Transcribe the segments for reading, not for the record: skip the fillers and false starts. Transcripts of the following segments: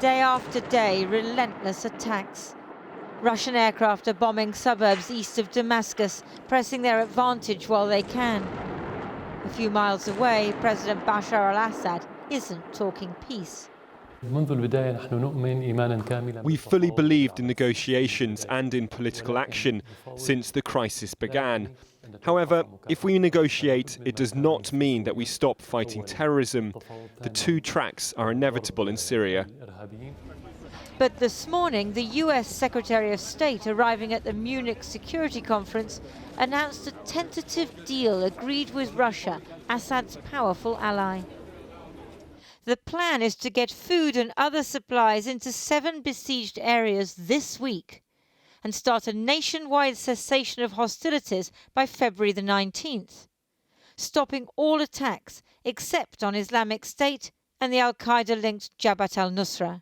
Day after day, relentless attacks. Russian aircraft are bombing suburbs east of Damascus, pressing their advantage while they can. A few miles away, President Bashar al-Assad isn't talking peace. We fully believed in negotiations and in political action since the crisis began. However, if we negotiate, it does not mean that we stop fighting terrorism. The two tracks are inevitable in Syria. But this morning, the US Secretary of State, arriving at the Munich Security Conference, announced a tentative deal agreed with Russia, Assad's powerful ally. The plan is to get food and other supplies into 7 besieged areas this week and start a nationwide cessation of hostilities by February the 19th, stopping all attacks except on Islamic State and the al-Qaeda-linked Jabhat al-Nusra.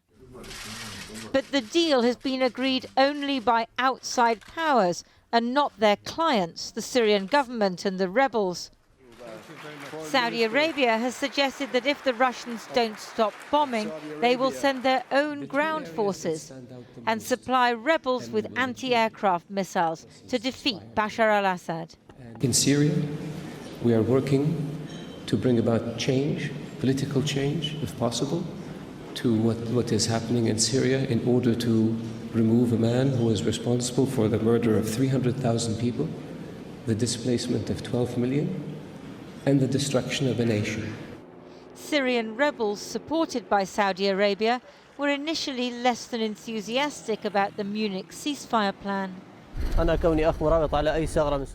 But the deal has been agreed only by outside powers and not their clients, the Syrian government and the rebels. Saudi Arabia has suggested that if the Russians don't stop bombing, they will send their own ground forces and supply rebels with anti-aircraft missiles to defeat Bashar al-Assad. In Syria, we are working to bring about change, political change, if possible, to what is happening in Syria in order to remove a man who is responsible for the murder of 300,000 people, the displacement of 12 million, and the destruction of a nation. Syrian rebels supported by Saudi Arabia were initially less than enthusiastic about the Munich ceasefire plan.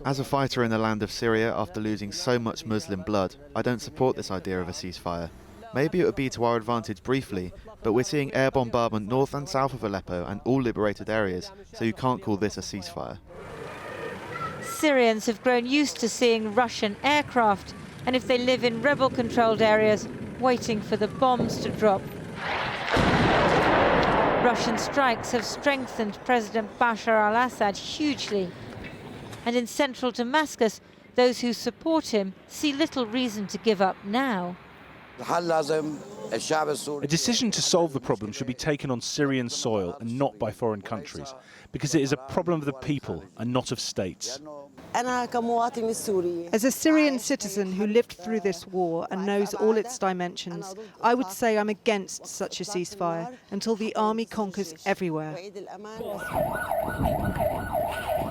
As a fighter in the land of Syria after losing so much Muslim blood, I don't support this idea of a ceasefire. Maybe it would be to our advantage briefly, but we're seeing air bombardment north and south of Aleppo and all liberated areas, so you can't call this a ceasefire. Syrians have grown used to seeing Russian aircraft, and if they live in rebel-controlled areas, waiting for the bombs to drop. Russian strikes have strengthened President Bashar al-Assad hugely. And in central Damascus, those who support him see little reason to give up now. A decision to solve the problem should be taken on Syrian soil and not by foreign countries, because it is a problem of the people and not of states. As a Syrian citizen who lived through this war and knows all its dimensions, I would say I'm against such a ceasefire until the army conquers everywhere.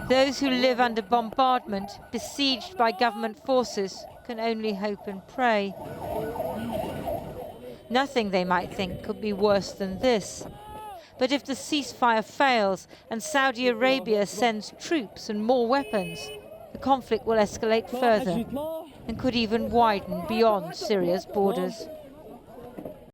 Those who live under bombardment, besieged by government forces, can only hope and pray. Nothing, they might think, could be worse than this. But if the ceasefire fails and Saudi Arabia sends troops and more weapons, the conflict will escalate further and could even widen beyond Syria's borders.